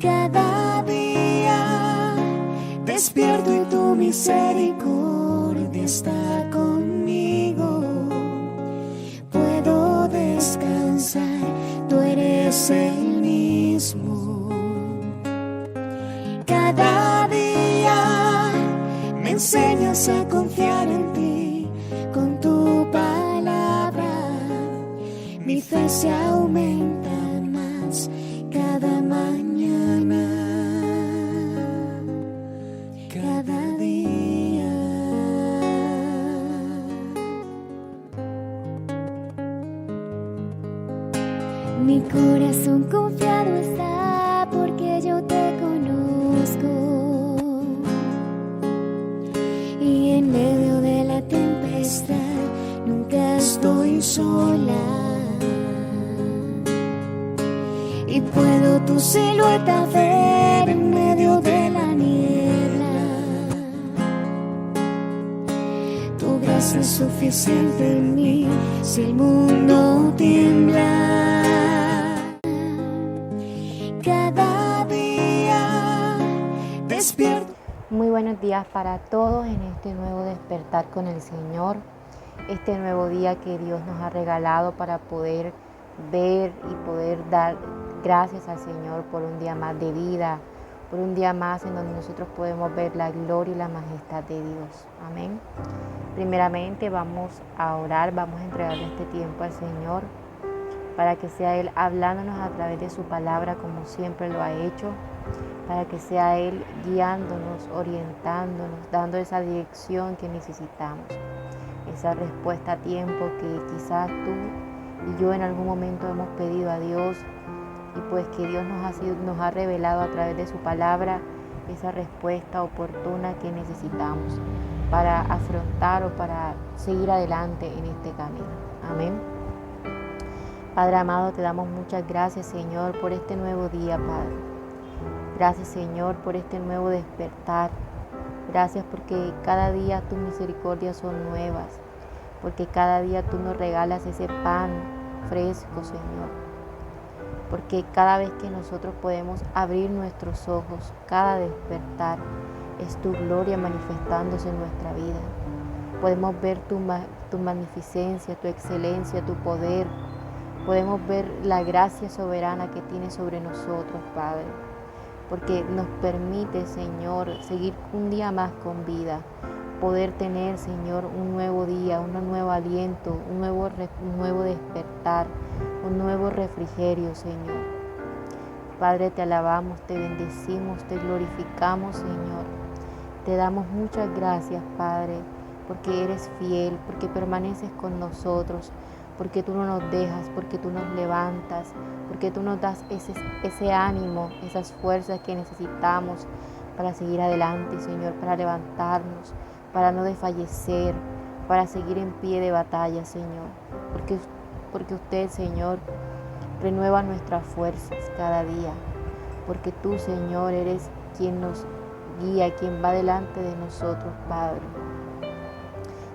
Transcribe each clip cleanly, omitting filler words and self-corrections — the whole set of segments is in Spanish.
Cada día despierto y tu misericordia está conmigo. Puedo descansar, tú eres el mismo. Cada día me enseñas a confiar en ti. Con tu palabra mi fe se aumenta más cada mañana, cada día. Mi corazón confiado está porque yo te conozco, y en medio de la tempestad nunca estoy sola. Y puedo tu silueta ver en medio de la niebla. Tu gracia es suficiente en mí si el mundo tiembla. Cada día despierto. Muy buenos días para todos en este nuevo despertar con el Señor. Este nuevo día que Dios nos ha regalado para poder ver y poder dar gracias al Señor por un día más de vida, por un día más en donde nosotros podemos ver la gloria y la majestad de Dios. Amén. Primeramente vamos a orar, vamos a entregarle este tiempo al Señor para que sea Él hablándonos a través de su palabra como siempre lo ha hecho, para que sea Él guiándonos, orientándonos, dando esa dirección que necesitamos, esa respuesta a tiempo que quizás tú y yo en algún momento hemos pedido a Dios, y pues que Dios nos ha revelado a través de su palabra esa respuesta oportuna que necesitamos para afrontar o para seguir adelante en este camino. Amén. Padre amado, te damos muchas gracias, Señor, por este nuevo día, Padre. Gracias, Señor, por este nuevo despertar. Gracias porque cada día tus misericordias son nuevas, porque cada día tú nos regalas ese pan fresco, Señor. Porque cada vez que nosotros podemos abrir nuestros ojos, cada despertar, es tu gloria manifestándose en nuestra vida. Podemos ver tu magnificencia, tu excelencia, tu poder. Podemos ver la gracia soberana que tienes sobre nosotros, Padre. Porque nos permite, Señor, seguir un día más con vida. Poder tener, Señor, un nuevo día, un nuevo aliento, un nuevo despertar, un nuevo refrigerio, Señor. Padre, te alabamos, te bendecimos, te glorificamos, Señor. Te damos muchas gracias, Padre, porque eres fiel, porque permaneces con nosotros, porque tú no nos dejas, porque tú nos levantas, porque tú nos das ese ánimo, esas fuerzas que necesitamos para seguir adelante, Señor, para levantarnos, para no desfallecer, para seguir en pie de batalla, Señor. Porque usted, Señor, renueva nuestras fuerzas cada día. Porque tú, Señor, eres quien nos guía, quien va delante de nosotros, Padre.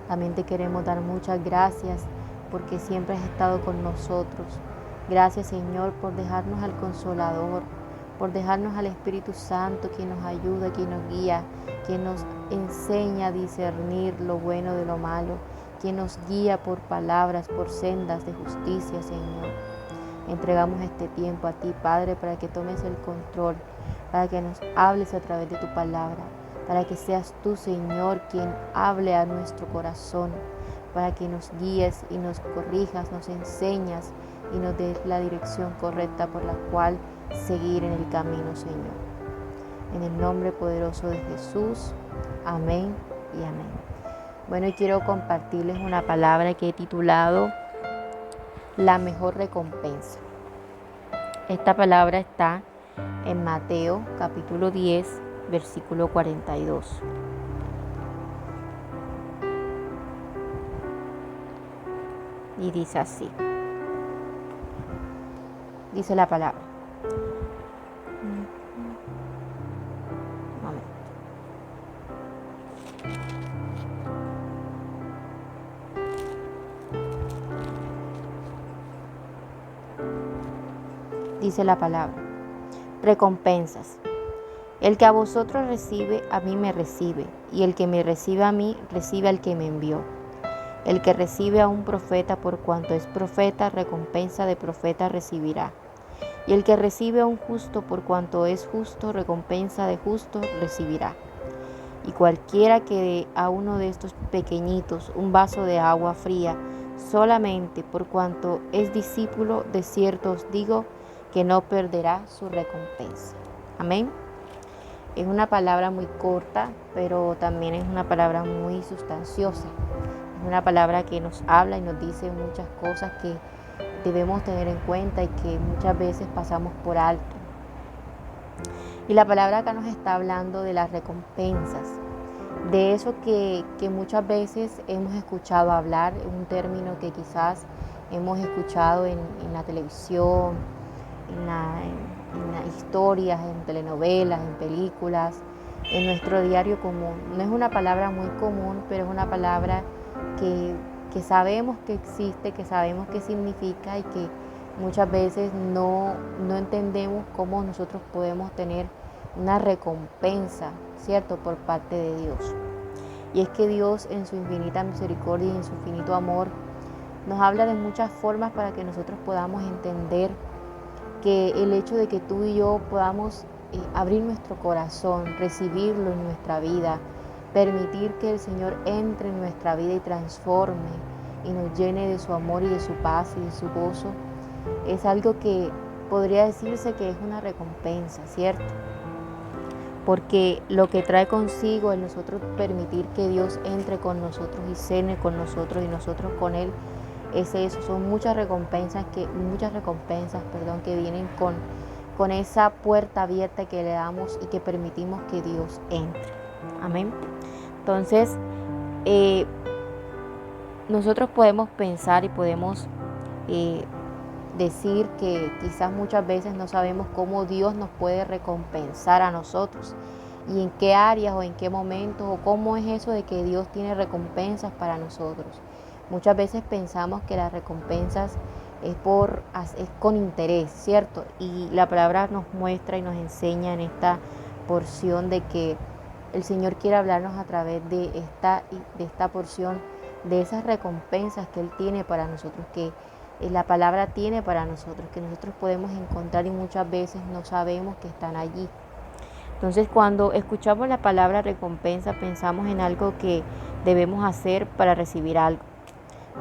También te queremos dar muchas gracias porque siempre has estado con nosotros. Gracias, Señor, por dejarnos al Consolador, por dejarnos al Espíritu Santo, quien nos ayuda, quien nos guía, quien nos enseña a discernir lo bueno de lo malo, quien nos guía por palabras, por sendas de justicia, Señor. Entregamos este tiempo a ti, Padre, para que tomes el control, para que nos hables a través de tu palabra, para que seas tú, Señor, quien hable a nuestro corazón, para que nos guíes y nos corrijas, nos enseñas y nos des la dirección correcta por la cual seguir en el camino, Señor. En el nombre poderoso de Jesús, amén y amén. Bueno, y quiero compartirles una palabra que he titulado La mejor recompensa. Esta palabra está en Mateo capítulo 10, versículo 42. Y dice así. Dice la palabra. Un momento. Dice la palabra. recompensas. El que a vosotros recibe, a mí me recibe, y el que me recibe a mí, recibe al que me envió. El que recibe a un profeta por cuanto es profeta, recompensa de profeta recibirá. Y el que recibe a un justo por cuanto es justo, recompensa de justo recibirá. Y cualquiera que dé a uno de estos pequeñitos un vaso de agua fría, solamente por cuanto es discípulo, de cierto os digo que no perderá su recompensa. Amén. Es una palabra muy corta, pero también es una palabra muy sustanciosa. Es una palabra que nos habla y nos dice muchas cosas que debemos tener en cuenta y que muchas veces pasamos por alto. Y la palabra acá nos está hablando de las recompensas, de eso que muchas veces hemos escuchado hablar, un término que quizás hemos escuchado en la televisión, en las historias, en telenovelas, en películas, en nuestro diario común. No es una palabra muy común, pero es una palabra que sabemos que existe, que sabemos qué significa y que muchas veces no entendemos cómo nosotros podemos tener una recompensa, ¿cierto?, por parte de Dios. Y es que Dios, en su infinita misericordia y en su infinito amor, nos habla de muchas formas para que nosotros podamos entender que el hecho de que tú y yo podamos abrir nuestro corazón, recibirlo en nuestra vida, permitir que el Señor entre en nuestra vida y transforme y nos llene de su amor y de su paz y de su gozo, es algo que podría decirse que es una recompensa, ¿cierto? Porque lo que trae consigo el nosotros permitir que Dios entre con nosotros y cene con nosotros y nosotros con Él, es eso. Son muchas recompensas que vienen con esa puerta abierta que le damos y que permitimos que Dios entre. Amén. Entonces, nosotros podemos pensar y podemos decir que quizás muchas veces no sabemos cómo Dios nos puede recompensar a nosotros y en qué áreas o en qué momentos o cómo es eso de que Dios tiene recompensas para nosotros. Muchas veces pensamos que las recompensas es con interés, ¿cierto? Y la palabra nos muestra y nos enseña en esta porción de que el Señor quiere hablarnos a través de esta porción, de esas recompensas que Él tiene para nosotros, que la palabra tiene para nosotros, que nosotros podemos encontrar y muchas veces no sabemos que están allí. Entonces, cuando escuchamos la palabra recompensa, pensamos en algo que debemos hacer para recibir algo.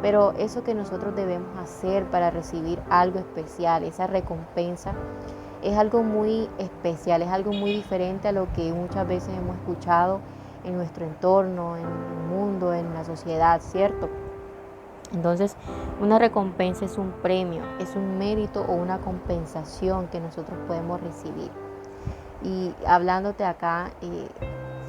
Pero eso que nosotros debemos hacer para recibir algo especial, esa recompensa, es algo muy especial, es algo muy diferente a lo que muchas veces hemos escuchado en nuestro entorno, en el mundo, en la sociedad, ¿cierto? Entonces, una recompensa es un premio, es un mérito o una compensación que nosotros podemos recibir. Y hablándote acá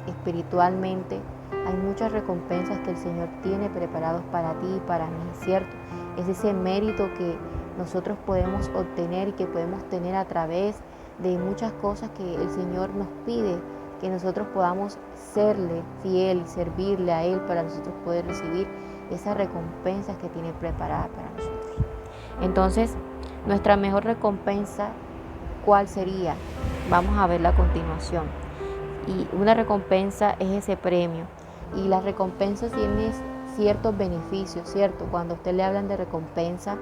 espiritualmente, hay muchas recompensas que el Señor tiene preparados para ti y para mí, ¿cierto? Es ese mérito que nosotros podemos obtener y que podemos tener a través de muchas cosas que el Señor nos pide, que nosotros podamos serle fiel y servirle a Él para nosotros poder recibir esas recompensas que tiene preparadas para nosotros. Entonces, nuestra mejor recompensa, ¿cuál sería? Vamos a verla a continuación. Y una recompensa es ese premio. Y las recompensas tienen ciertos beneficios, ¿cierto? Cuando a usted le hablan de recompensa,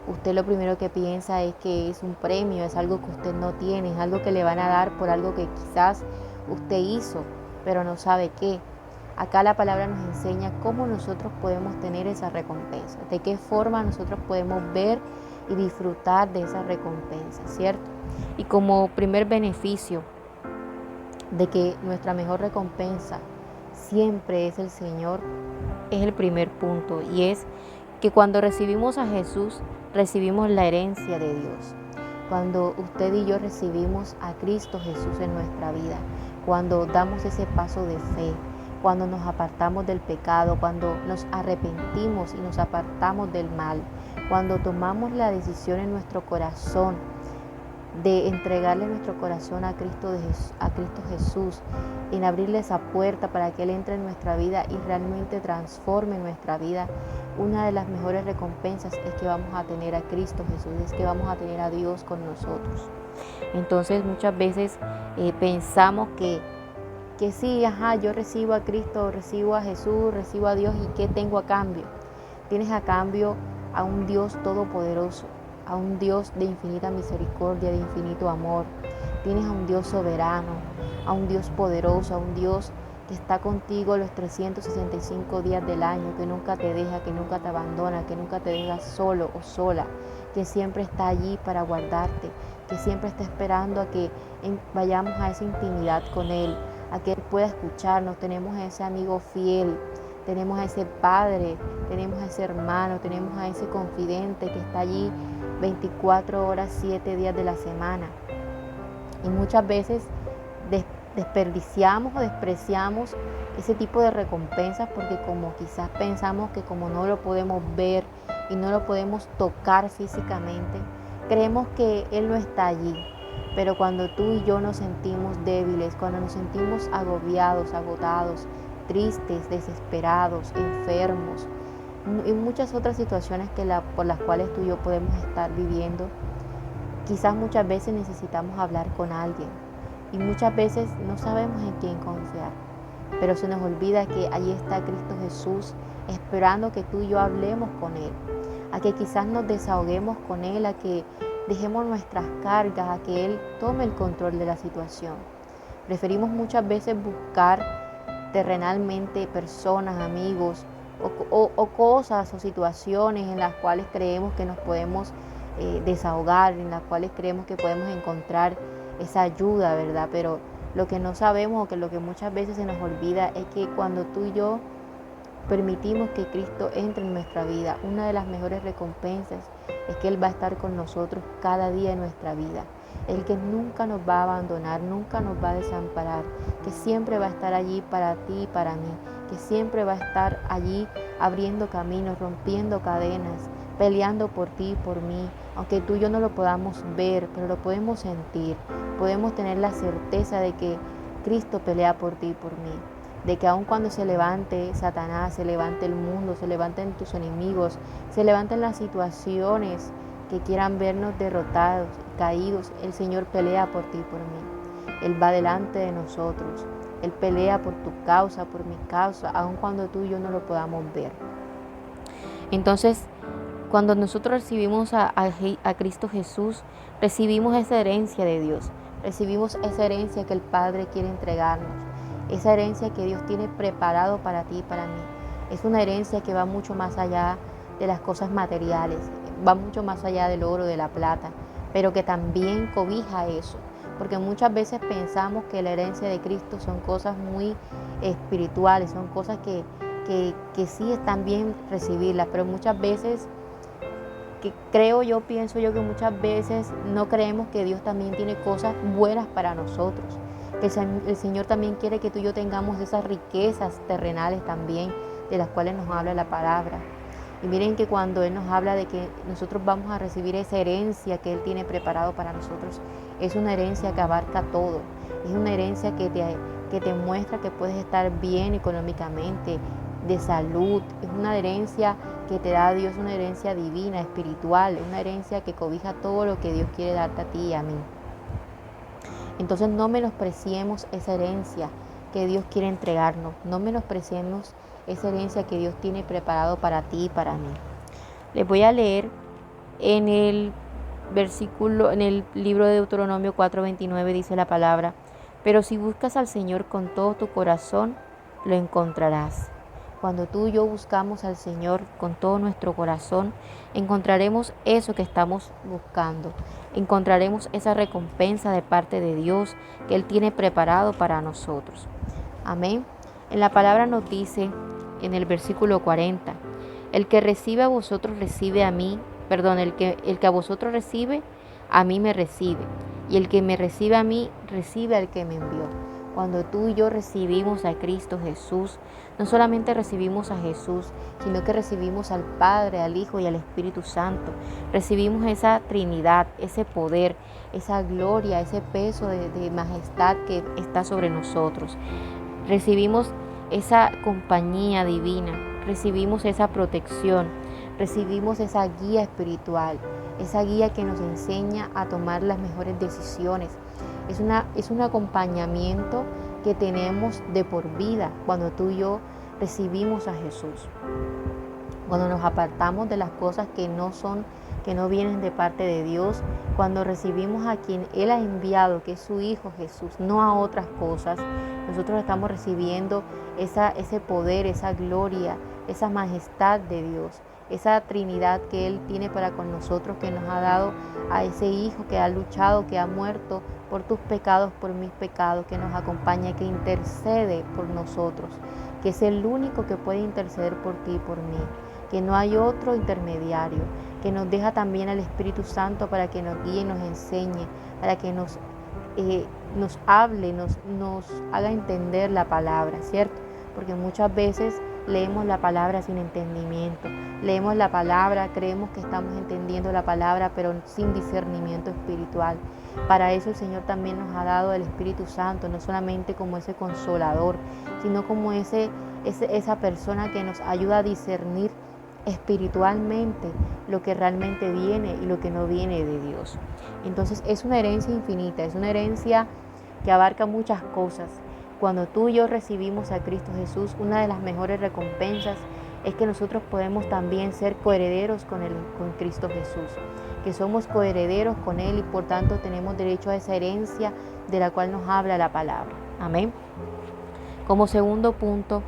usted lo primero que piensa es que es un premio, es algo que usted no tiene, es algo que le van a dar por algo que quizás usted hizo, pero no sabe qué. Acá la palabra nos enseña cómo nosotros podemos tener esa recompensa, de qué forma nosotros podemos ver y disfrutar de esa recompensa, ¿cierto? Y como primer beneficio de que nuestra mejor recompensa siempre es el Señor, es el primer punto, y es que cuando recibimos a Jesús, recibimos la herencia de Dios. Cuando usted y yo recibimos a Cristo Jesús en nuestra vida, cuando damos ese paso de fe, cuando nos apartamos del pecado, cuando nos arrepentimos y nos apartamos del mal, cuando tomamos la decisión en nuestro corazón de entregarle nuestro corazón a Cristo Jesús, en abrirle esa puerta para que Él entre en nuestra vida y realmente transforme nuestra vida, una de las mejores recompensas es que vamos a tener a Cristo Jesús, es que vamos a tener a Dios con nosotros. Entonces muchas veces pensamos que sí, yo recibo a Cristo, recibo a Jesús, recibo a Dios, ¿y qué tengo a cambio? Tienes a cambio a un Dios todopoderoso, a un Dios de infinita misericordia, de infinito amor. Tienes a un Dios soberano, a un Dios poderoso, a un Dios que está contigo los 365 días del año, que nunca te deja, que nunca te abandona, que nunca te deja solo o sola, que siempre está allí para guardarte, que siempre está esperando a que vayamos a esa intimidad con Él, a que Él pueda escucharnos. Tenemos a ese amigo fiel, tenemos a ese padre, tenemos a ese hermano, tenemos a ese confidente que está allí 24 horas, 7 días de la semana. Y muchas veces desperdiciamos o despreciamos ese tipo de recompensas porque como quizás pensamos que como no lo podemos ver y no lo podemos tocar físicamente, creemos que Él no está allí. Pero cuando tú y yo nos sentimos débiles, cuando nos sentimos agobiados, agotados, tristes, desesperados, enfermos, y muchas otras situaciones por las cuales tú y yo podemos estar viviendo, quizás muchas veces necesitamos hablar con alguien y muchas veces no sabemos en quién confiar, pero se nos olvida que allí está Cristo Jesús esperando que tú y yo hablemos con Él, a que quizás nos desahoguemos con Él, a que dejemos nuestras cargas, a que Él tome el control de la situación. Preferimos muchas veces buscar terrenalmente personas, amigos o cosas o situaciones en las cuales creemos que nos podemos desahogar, en las cuales creemos que podemos encontrar esa ayuda, ¿verdad? Pero lo que no sabemos o que lo que muchas veces se nos olvida es que cuando tú y yo permitimos que Cristo entre en nuestra vida, una de las mejores recompensas es que Él va a estar con nosotros cada día de nuestra vida. El que nunca nos va a abandonar, nunca nos va a desamparar, que siempre va a estar allí para ti y para mí, que siempre va a estar allí abriendo caminos, rompiendo cadenas, peleando por ti y por mí. Aunque tú y yo no lo podamos ver, pero lo podemos sentir, podemos tener la certeza de que Cristo pelea por ti y por mí. De que aun cuando se levante Satanás, se levante el mundo, se levanten tus enemigos, se levanten las situaciones que quieran vernos derrotados, caídos, el Señor pelea por ti y por mí. Él va delante de nosotros. Él pelea por tu causa, por mi causa, aun cuando tú y yo no lo podamos ver. Entonces, cuando nosotros recibimos a Cristo Jesús, recibimos esa herencia de Dios. Recibimos esa herencia que el Padre quiere entregarnos. Esa herencia que Dios tiene preparado para ti y para mí. Es una herencia que va mucho más allá de las cosas materiales, va mucho más allá del oro, de la plata, pero que también cobija eso. Porque muchas veces pensamos que la herencia de Cristo son cosas muy espirituales, son cosas que sí están bien recibirlas, pero muchas veces, pienso yo que muchas veces no creemos que Dios también tiene cosas buenas para nosotros. El Señor también quiere que tú y yo tengamos esas riquezas terrenales también, de las cuales nos habla la palabra. Y miren que cuando Él nos habla de que nosotros vamos a recibir esa herencia que Él tiene preparado para nosotros, es una herencia que abarca todo. Es una herencia que te muestra que puedes estar bien económicamente, de salud. Es una herencia que te da Dios, una herencia divina, espiritual, una herencia que cobija todo lo que Dios quiere darte a ti y a mí. Entonces no menospreciemos esa herencia que Dios quiere entregarnos. No menospreciemos esa herencia que Dios tiene preparado para ti y para mí. Les voy a leer en el libro de Deuteronomio 4:29 dice la palabra: pero si buscas al Señor con todo tu corazón, lo encontrarás. Cuando tú y yo buscamos al Señor con todo nuestro corazón, encontraremos eso que estamos buscando. Encontraremos esa recompensa de parte de Dios que Él tiene preparado para nosotros. Amén. En la palabra nos dice en el versículo 40: el que recibe a vosotros recibe a mí, el que a vosotros recibe, a mí me recibe. Y el que me recibe a mí, recibe al que me envió. Cuando tú y yo recibimos a Cristo Jesús, no solamente recibimos a Jesús, sino que recibimos al Padre, al Hijo y al Espíritu Santo. Recibimos esa Trinidad, ese poder, esa gloria, ese peso de majestad que está sobre nosotros. Recibimos esa compañía divina, recibimos esa protección, recibimos esa guía espiritual. esa guía que nos enseña a tomar las mejores decisiones. Es un acompañamiento que tenemos de por vida cuando tú y yo recibimos a Jesús. Cuando nos apartamos de las cosas que no vienen de parte de Dios, cuando recibimos a quien Él ha enviado, que es su Hijo Jesús, no a otras cosas, nosotros estamos recibiendo ese poder, esa gloria, esa majestad de Dios, esa Trinidad que Él tiene para con nosotros, que nos ha dado a ese Hijo que ha luchado, que ha muerto por tus pecados, por mis pecados, que nos acompaña, que intercede por nosotros, que es el único que puede interceder por ti y por mí, que no hay otro intermediario, que nos deja también al Espíritu Santo para que nos guíe, nos enseñe, para que nos hable, nos haga entender la palabra, ¿cierto? Porque muchas veces leemos la palabra sin entendimiento, leemos la palabra, creemos que estamos entendiendo la palabra, pero sin discernimiento espiritual. Para eso el Señor también nos ha dado el Espíritu Santo, no solamente como ese consolador, sino como esa persona que nos ayuda a discernir espiritualmente lo que realmente viene y lo que no viene de Dios. Entonces es una herencia infinita, es una herencia que abarca muchas cosas. Cuando tú y yo recibimos a Cristo Jesús, una de las mejores recompensas es que nosotros podemos también ser coherederos con Cristo Jesús, que somos coherederos con Él y por tanto tenemos derecho a esa herencia de la cual nos habla la palabra. Amén. Como segundo punto,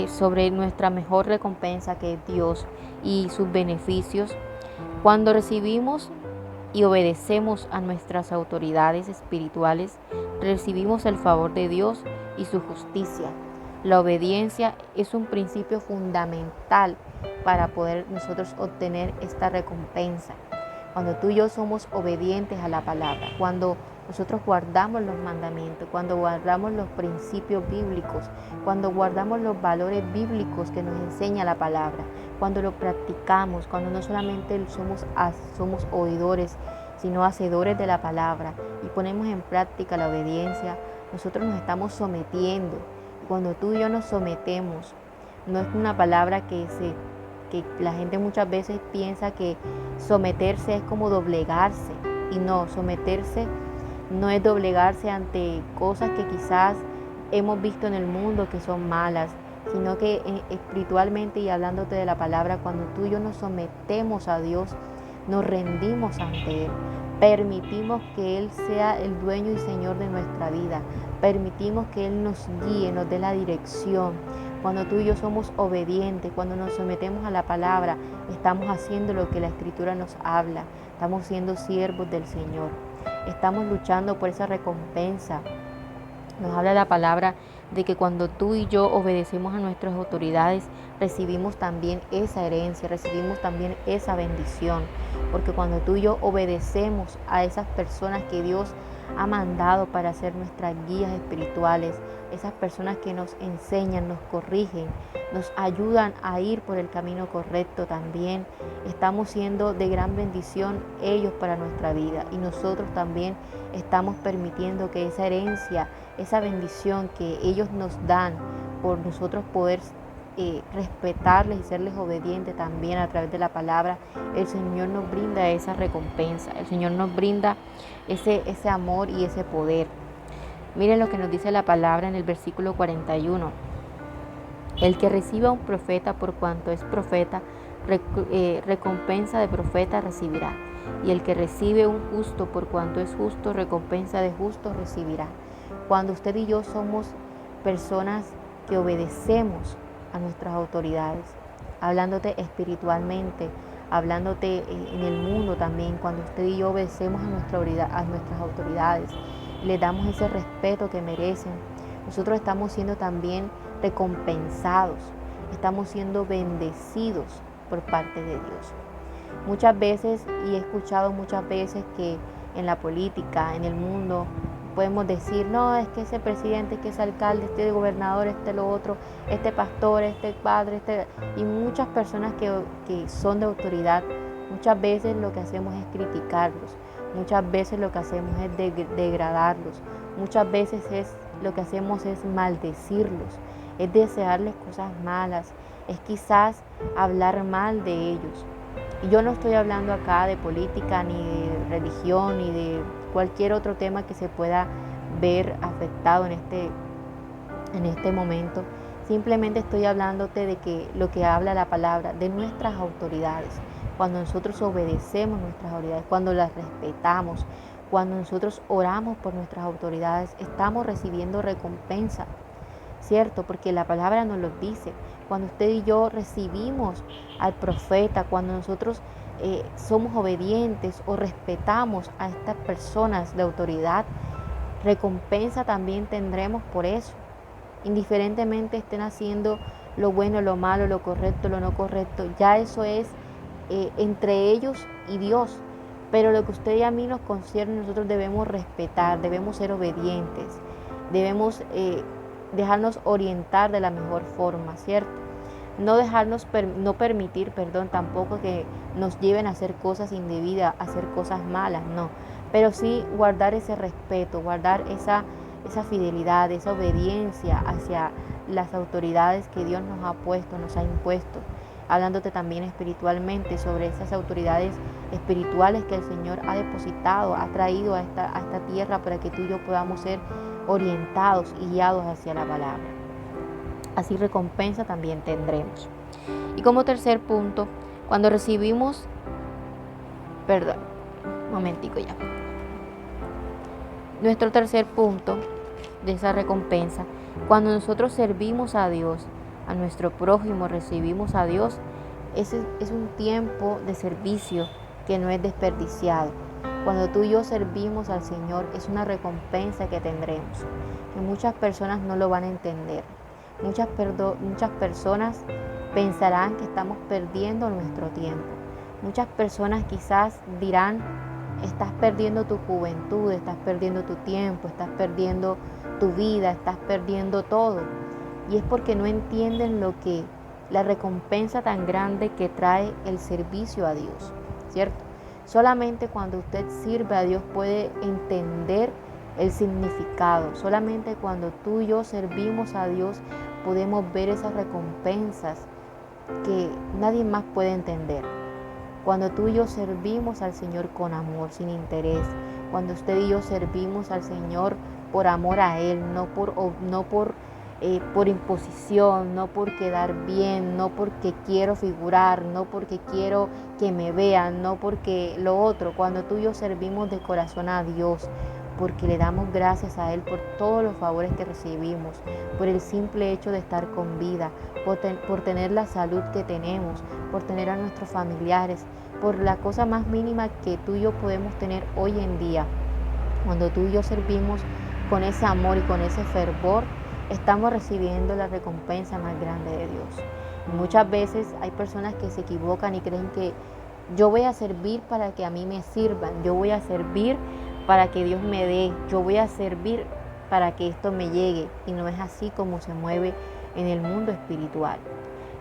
sobre nuestra mejor recompensa, que es Dios y sus beneficios, cuando recibimos y obedecemos a nuestras autoridades espirituales, recibimos el favor de Dios y su justicia. La obediencia es un principio fundamental para poder nosotros obtener esta recompensa. Cuando tú y yo somos obedientes a la palabra, cuando nosotros guardamos los mandamientos, cuando guardamos los principios bíblicos, cuando guardamos los valores bíblicos que nos enseña la palabra, cuando lo practicamos, cuando no solamente somos oidores, sino hacedores de la palabra y ponemos en práctica la obediencia, nosotros nos estamos sometiendo. Cuando tú y yo nos sometemos, no es una palabra que la gente muchas veces piensa que someterse es como doblegarse, y no, someterse no es doblegarse ante cosas que quizás hemos visto en el mundo que son malas, sino que espiritualmente y hablándote de la palabra, cuando tú y yo nos sometemos a Dios, nos rendimos ante Él, permitimos que Él sea el dueño y Señor de nuestra vida, permitimos que Él nos guíe, nos dé la dirección. Cuando tú y yo somos obedientes, cuando nos sometemos a la palabra, estamos haciendo lo que la Escritura nos habla, estamos siendo siervos del Señor, estamos luchando por esa recompensa. Nos habla la palabra de que cuando tú y yo obedecemos a nuestras autoridades, recibimos también esa herencia, recibimos también esa bendición. Porque cuando tú y yo obedecemos a esas personas que Dios ha mandado para ser nuestras guías espirituales, esas personas que nos enseñan, nos corrigen, nos ayudan a ir por el camino correcto también, estamos siendo de gran bendición ellos para nuestra vida, y nosotros también estamos permitiendo que esa herencia, esa bendición que ellos nos dan por nosotros poder respetarles y serles obedientes también a través de la palabra, el Señor nos brinda esa recompensa, el Señor nos brinda ese amor y ese poder. Miren lo que nos dice la palabra en el versículo 41. El que reciba a un profeta por cuanto es profeta, recompensa de profeta recibirá. Y el que recibe un justo por cuanto es justo, recompensa de justo recibirá. Cuando usted y yo somos personas que obedecemos a nuestras autoridades, hablándote espiritualmente, hablándote en el mundo también, cuando usted y yo obedecemos a nuestras autoridades, le damos ese respeto que merecen, nosotros estamos siendo también recompensados, estamos siendo bendecidos por parte de Dios. Muchas veces, y he escuchado muchas veces que en la política, en el mundo, podemos decir, no, es que ese presidente, es que ese alcalde, este gobernador, este lo otro, este pastor, este padre, y muchas personas que son de autoridad, muchas veces lo que hacemos es criticarlos, muchas veces lo que hacemos es degradarlos, muchas veces lo que hacemos es maldecirlos, es desearles cosas malas, es quizás hablar mal de ellos. Y yo no estoy hablando acá de política, ni de religión, ni de cualquier otro tema que se pueda ver afectado en este momento. Simplemente estoy hablándote de que lo que habla la palabra, de nuestras autoridades. Cuando nosotros obedecemos nuestras autoridades, cuando las respetamos, cuando nosotros oramos por nuestras autoridades, estamos recibiendo recompensa, ¿cierto? Porque la palabra nos lo dice. Cuando usted y yo recibimos al profeta, cuando nosotros somos obedientes o respetamos a estas personas de autoridad, recompensa también tendremos por eso. Indiferentemente estén haciendo lo bueno, lo malo, lo correcto, lo no correcto, ya eso es entre ellos y Dios. Pero lo que usted y a mí nos concierne, nosotros debemos respetar, debemos ser obedientes, debemos dejarnos orientar de la mejor forma, ¿cierto? No permitir, tampoco que nos lleven a hacer cosas indebidas, a hacer cosas malas, no. Pero sí guardar ese respeto, guardar esa fidelidad, esa obediencia hacia las autoridades que Dios nos ha puesto, nos ha impuesto. Hablándote también espiritualmente sobre esas autoridades espirituales que el Señor ha depositado, ha traído a esta tierra para que tú y yo podamos ser orientados y guiados hacia la palabra. Así recompensa también tendremos. Y como tercer punto, cuando recibimos, nuestro tercer punto de esa recompensa, cuando nosotros servimos a Dios, a nuestro prójimo, recibimos a Dios, ese es un tiempo de servicio que no es desperdiciado. Cuando tú y yo servimos al Señor, es una recompensa que tendremos, que muchas personas no lo van a entender. Muchas personas pensarán que estamos perdiendo nuestro tiempo. Muchas personas quizás dirán: estás perdiendo tu juventud, estás perdiendo tu tiempo, estás perdiendo tu vida, estás perdiendo todo. Y es porque no entienden la recompensa tan grande que trae el servicio a Dios, ¿cierto? Solamente cuando usted sirve a Dios puede entender el significado. Solamente cuando tú y yo servimos a Dios podemos ver esas recompensas que nadie más puede entender. Cuando tú y yo servimos al Señor con amor, sin interés, cuando usted y yo servimos al Señor por amor a Él, no por imposición, no por quedar bien, no porque quiero figurar, no porque quiero que me vean, no porque lo otro. Cuando tú y yo servimos de corazón a Dios, porque le damos gracias a Él por todos los favores que recibimos, por el simple hecho de estar con vida, por tener la salud que tenemos, por tener a nuestros familiares, por la cosa más mínima que tú y yo podemos tener hoy en día. Cuando tú y yo servimos con ese amor y con ese fervor, estamos recibiendo la recompensa más grande de Dios. Muchas veces hay personas que se equivocan y creen que yo voy a servir para que a mí me sirvan, yo voy a servir para que Dios me dé, yo voy a servir para que esto me llegue. Y no es así como se mueve en el mundo espiritual.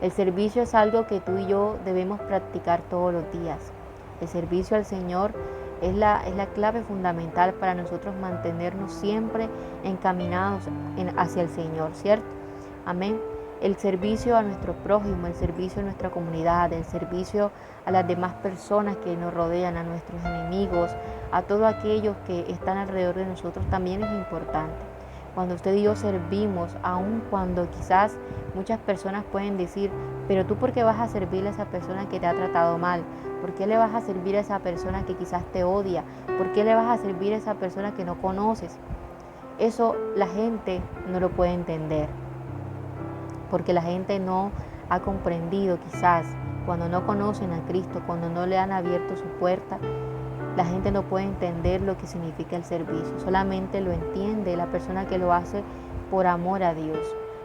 El servicio es algo que tú y yo debemos practicar todos los días. El servicio al Señor es la clave fundamental para nosotros mantenernos siempre encaminados hacia el Señor, ¿cierto? Amén. El servicio a nuestro prójimo, el servicio a nuestra comunidad, el servicio a las demás personas que nos rodean, a nuestros enemigos, a todos aquellos que están alrededor de nosotros también es importante. Cuando usted y yo servimos, aun cuando quizás muchas personas pueden decir: pero tú, ¿por qué vas a servirle a esa persona que te ha tratado mal? ¿Por qué le vas a servir a esa persona que quizás te odia? ¿Por qué le vas a servir a esa persona que no conoces? Eso la gente no lo puede entender, porque la gente no ha comprendido quizás, cuando no conocen a Cristo, cuando no le han abierto su puerta, la gente no puede entender lo que significa el servicio. Solamente lo entiende la persona que lo hace por amor a Dios,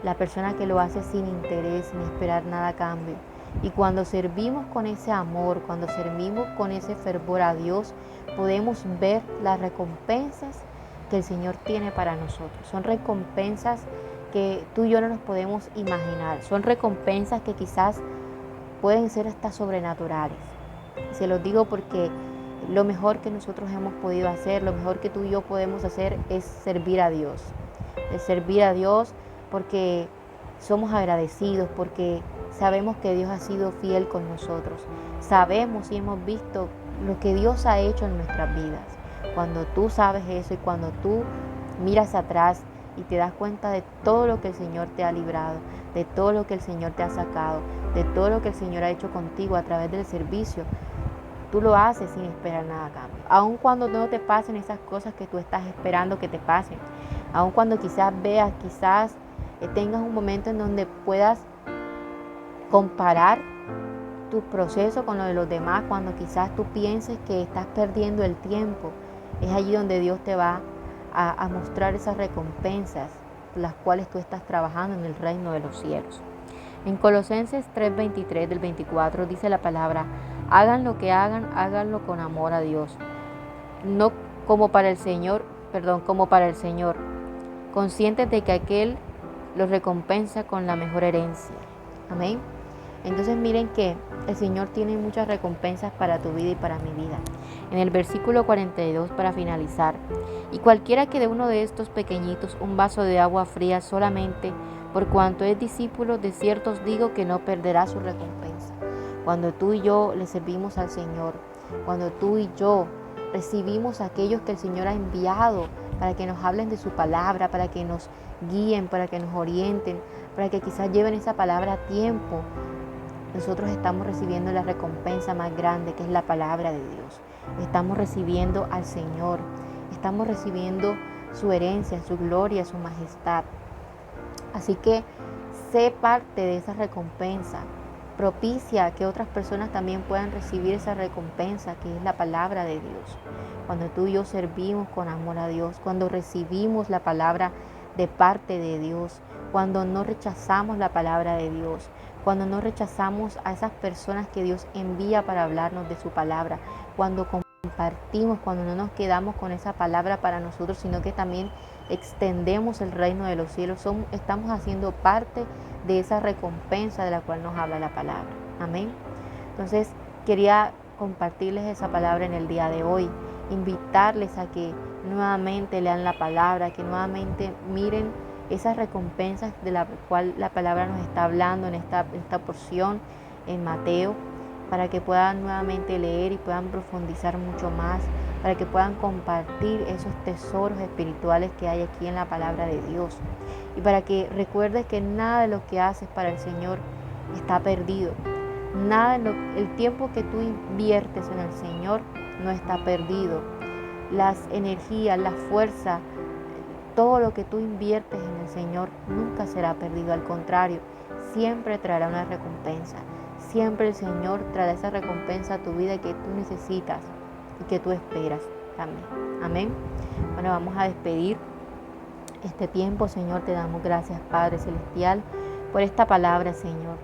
la persona que lo hace sin interés, sin esperar nada a cambio. Y cuando servimos con ese amor, cuando servimos con ese fervor a Dios, podemos ver las recompensas que el Señor tiene para nosotros. Son recompensas que tú y yo no nos podemos imaginar. Son recompensas que quizás pueden ser hasta sobrenaturales. Se los digo porque lo mejor que nosotros hemos podido hacer, lo mejor que tú y yo podemos hacer es servir a Dios. Es servir a Dios porque somos agradecidos, porque sabemos que Dios ha sido fiel con nosotros. Sabemos y hemos visto lo que Dios ha hecho en nuestras vidas. Cuando tú sabes eso y cuando tú miras atrás y te das cuenta de todo lo que el Señor te ha librado, de todo lo que el Señor te ha sacado, de todo lo que el Señor ha hecho contigo a través del servicio, tú lo haces sin esperar nada a cambio. Aun cuando no te pasen esas cosas que tú estás esperando que te pasen, aun cuando quizás veas, tengas un momento en donde puedas comparar tu proceso con lo de los demás, cuando quizás tú pienses que estás perdiendo el tiempo, es allí donde Dios te va a mostrar esas recompensas, las cuales tú estás trabajando en el reino de los cielos. En Colosenses 3:23 del 24 dice la palabra: hagan lo que hagan, háganlo con amor a Dios, no como para el Señor, como para el Señor, conscientes de que aquel los recompensa con la mejor herencia. Amén. Entonces miren que el Señor tiene muchas recompensas para tu vida y para mi vida. En el versículo 42, para finalizar: y cualquiera que dé uno de estos pequeñitos un vaso de agua fría solamente por cuanto es discípulo, de cierto os digo que no perderá su recompensa. Cuando tú y yo le servimos al Señor, cuando tú y yo recibimos a aquellos que el Señor ha enviado para que nos hablen de su palabra, para que nos guíen, para que nos orienten, para que quizás lleven esa palabra a tiempo, nosotros estamos recibiendo la recompensa más grande, que es la palabra de Dios. Estamos recibiendo al Señor, estamos recibiendo su herencia, su gloria, su majestad. Así que sé parte de esa recompensa. Propicia que otras personas también puedan recibir esa recompensa, que es la palabra de Dios. Cuando tú y yo servimos con amor a Dios, cuando recibimos la palabra de parte de Dios, cuando no rechazamos la palabra de Dios, cuando no rechazamos a esas personas que Dios envía para hablarnos de su palabra, cuando compartimos, cuando no nos quedamos con esa palabra para nosotros, sino que también extendemos el reino de los cielos, estamos haciendo parte de esa recompensa de la cual nos habla la palabra. Amén. Entonces quería compartirles esa palabra en el día de hoy, invitarles a que nuevamente lean la palabra, que nuevamente miren esas recompensas de la cual la palabra nos está hablando en esta porción en Mateo, para que puedan nuevamente leer y puedan profundizar mucho más, para que puedan compartir esos tesoros espirituales que hay aquí en la palabra de Dios, y para que recuerdes que nada de lo que haces para el Señor está perdido. Nada el tiempo que tú inviertes en el Señor no está perdido. Las energías, la fuerza, todo lo que tú inviertes en el Señor nunca será perdido. Al contrario, siempre traerá una recompensa. Siempre el Señor traerá esa recompensa a tu vida que tú necesitas y que tú esperas también. Amén. Bueno, vamos a despedir este tiempo. Señor, te damos gracias, Padre Celestial, por esta palabra, Señor.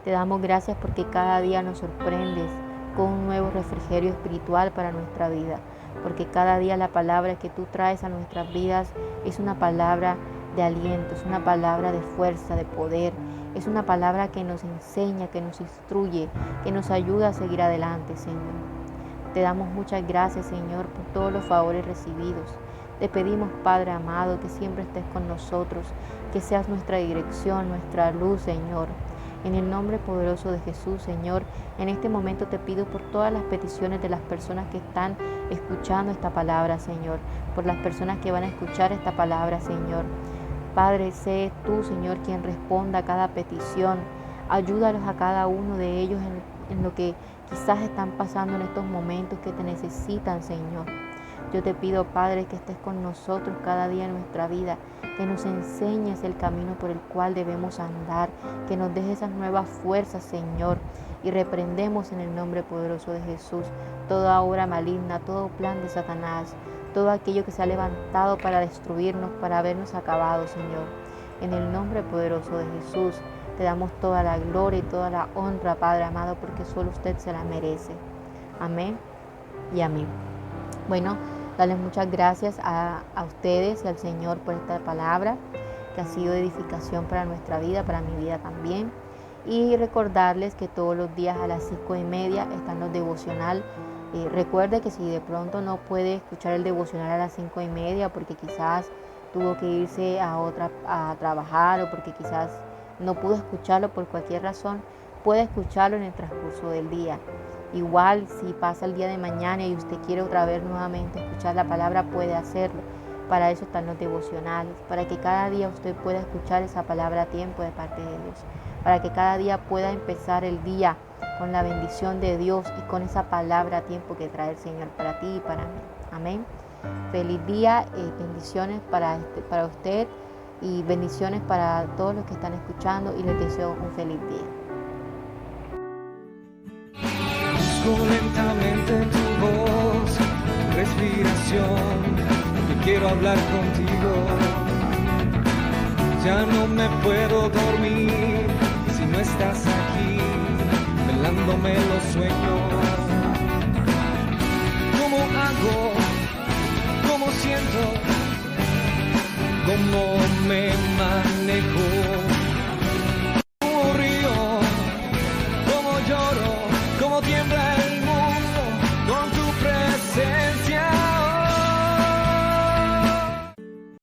Te damos gracias porque cada día nos sorprendes con un nuevo refrigerio espiritual para nuestra vida. Porque cada día la palabra que tú traes a nuestras vidas es una palabra de aliento, es una palabra de fuerza, de poder. Es una palabra que nos enseña, que nos instruye, que nos ayuda a seguir adelante, Señor. Te damos muchas gracias, Señor, por todos los favores recibidos. Te pedimos, Padre amado, que siempre estés con nosotros, que seas nuestra dirección, nuestra luz, Señor. En el nombre poderoso de Jesús, Señor, en este momento te pido por todas las peticiones de las personas que están escuchando esta palabra, Señor, por las personas que van a escuchar esta palabra, Señor. Padre, sé tú, Señor, quien responda a cada petición. Ayúdalos a cada uno de ellos en lo que quizás están pasando en estos momentos que te necesitan, Señor. Yo te pido, Padre, que estés con nosotros cada día en nuestra vida, que nos enseñes el camino por el cual debemos andar, que nos dejes esas nuevas fuerzas, Señor, y reprendemos en el nombre poderoso de Jesús toda obra maligna, todo plan de Satanás, todo aquello que se ha levantado para destruirnos, para habernos acabado, Señor. En el nombre poderoso de Jesús te damos toda la gloria y toda la honra, Padre amado, porque solo usted se la merece. Amén y amén. Bueno, darles muchas gracias a ustedes y al Señor por esta palabra que ha sido edificación para nuestra vida, para mi vida también. Y recordarles que todos los días a las 5:30 están los devocional. Recuerde que si de pronto no puede escuchar el devocional a las 5:30 porque quizás tuvo que irse a trabajar, o porque quizás no pudo escucharlo por cualquier razón, pueda escucharlo en el transcurso del día. Igual si pasa el día de mañana y usted quiere otra vez nuevamente escuchar la palabra, puede hacerlo. Para eso están los devocionales, para que cada día usted pueda escuchar esa palabra a tiempo de parte de Dios, para que cada día pueda empezar el día con la bendición de Dios y con esa palabra a tiempo que trae el Señor para ti y para mí. Amén. Feliz día, bendiciones para usted y bendiciones para todos los que están escuchando y les deseo un feliz día. Busco lentamente tu voz, tu respiración, que quiero hablar contigo. Ya no me puedo dormir si no estás aquí, velándome los sueños. ¿Cómo hago? ¿Cómo siento? ¿Cómo